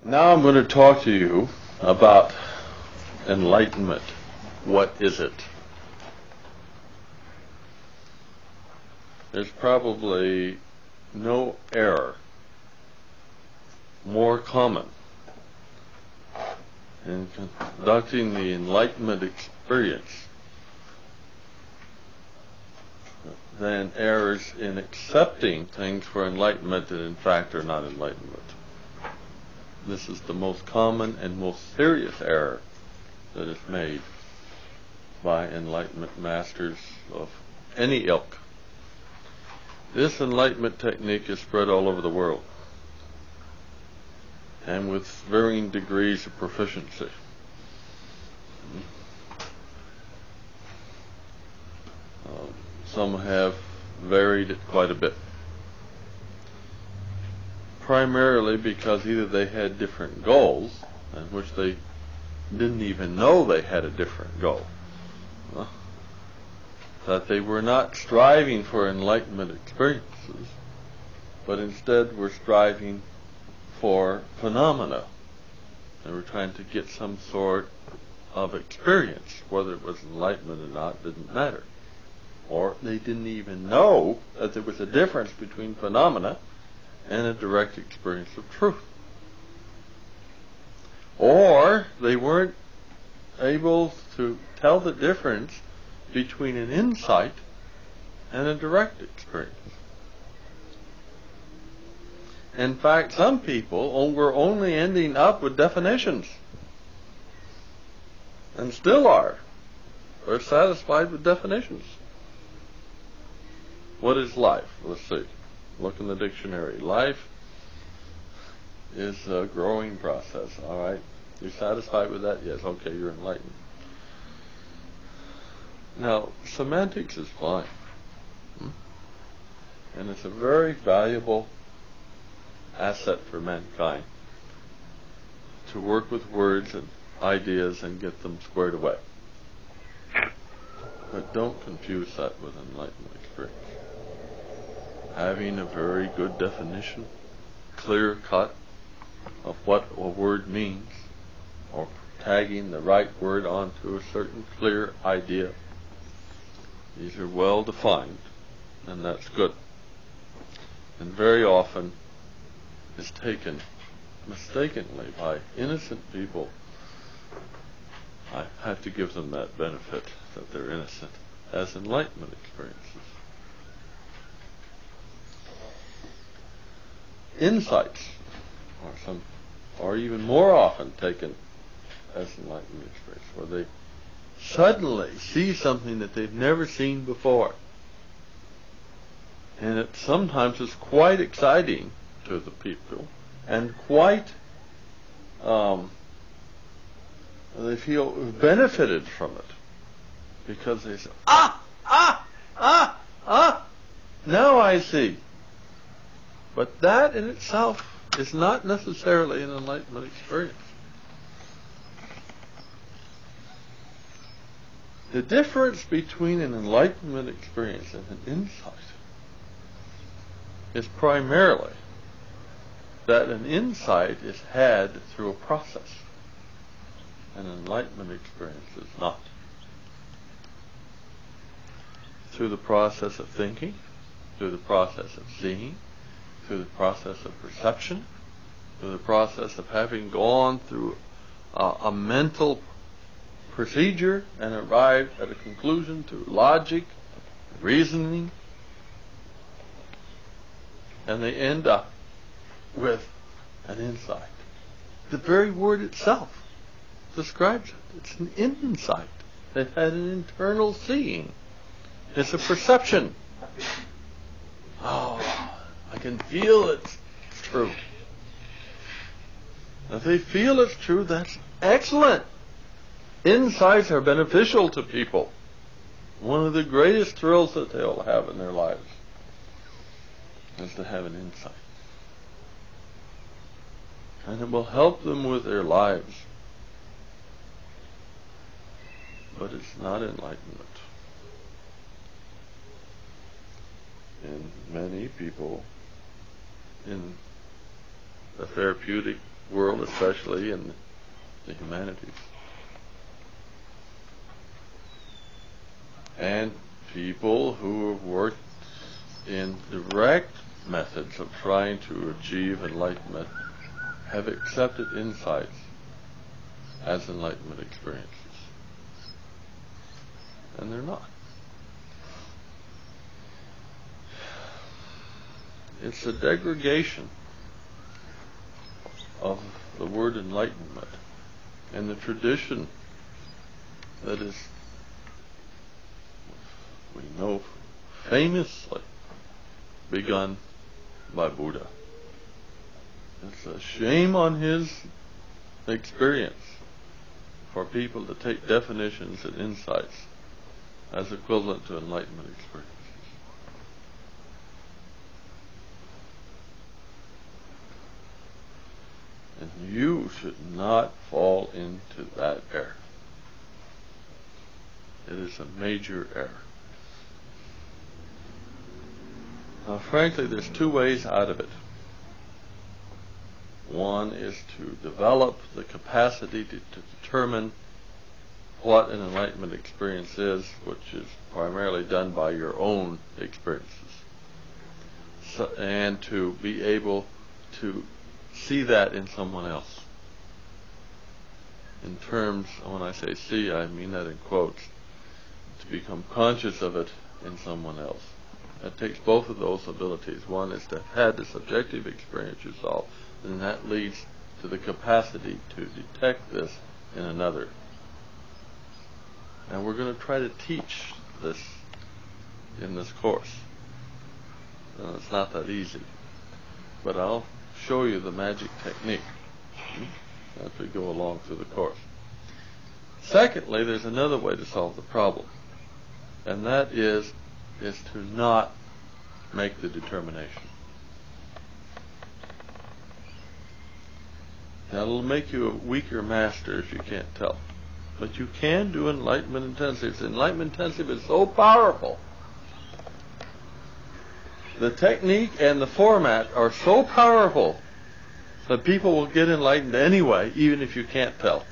Now I'm going to talk to you about enlightenment. What is it? There's probably no error more common in conducting the enlightenment experience than errors in accepting things for enlightenment that in fact are not enlightenment. This is the most common and most serious error that is made by enlightenment masters of any ilk. This enlightenment technique is spread all over the world, and with varying degrees of proficiency. Some have varied it quite a bit. Primarily because either they had different goals, in which they didn't even know they had a different goal. That they were not striving for enlightenment experiences, but instead were striving for phenomena. They were trying to get some sort of experience. Whether it was enlightenment or not didn't matter. Or they didn't even know that there was a difference between phenomena and a direct experience of truth. Or they weren't able to tell the difference between an insight and a direct experience. In fact, some people were only ending up with definitions, and still are. They're satisfied with definitions. What is life? Let's see. Look in the dictionary. Life is a growing process. All right. You're satisfied with that? Yes. Okay, you're enlightened. Now, semantics is fine. And it's a very valuable asset for mankind to work with words and ideas and get them squared away. But don't confuse that with enlightenment experience. Having a very good definition, clear cut of what a word means, or tagging the right word onto a certain clear idea. These are well defined, and that's good. And very often is taken mistakenly by innocent people. I have to give them that benefit that they're innocent as enlightenment experiences. Insights are even more often taken as enlightenment experience, where they suddenly see something that they've never seen before. And it sometimes is quite exciting to the people, and quite they feel benefited from it, because they say, now I see. But that in itself is not necessarily an enlightenment experience. The difference between an enlightenment experience and an insight is primarily that an insight is had through a process. An enlightenment experience is not. Through the process of thinking, through the process of seeing, through the process of perception, through the process of having gone through a mental procedure and arrived at a conclusion through logic, reasoning, and they end up with an insight. The very word itself describes it. It's an insight. They've had an internal seeing. It's a perception. Oh, I can feel it's true. If they feel it's true, that's excellent. Insights are beneficial to people. One of the greatest thrills that they'll have in their lives is to have an insight. And it will help them with their lives. But it's not enlightenment. And many people in the therapeutic world, especially in the humanities. And people who have worked in direct methods of trying to achieve enlightenment have accepted insights as enlightenment experiences. And they're not. It's a degradation of the word enlightenment and the tradition that is, we know, famously begun by Buddha. It's a shame on his experience for people to take definitions and insights as equivalent to enlightenment experiences. And you should not fall into that error. It is a major error. Now, frankly, there's two ways out of it. One is to develop the capacity to determine what an enlightenment experience is, which is primarily done by your own experiences. And to be able to see that in someone else. In terms, when I say see, I mean that in quotes. To become conscious of it in someone else. That takes both of those abilities. One is to have had the subjective experience yourself, and that leads to the capacity to detect this in another. And we're going to try to teach this in this course. It's not that easy, but I'll show you the magic technique as we go along through the course. Secondly, there's another way to solve the problem, and that is to not make the determination. That'll make you a weaker master if you can't tell. But you can do enlightenment intensives. Enlightenment intensive is so powerful. The technique and the format are so powerful that people will get enlightened anyway, even if you can't tell.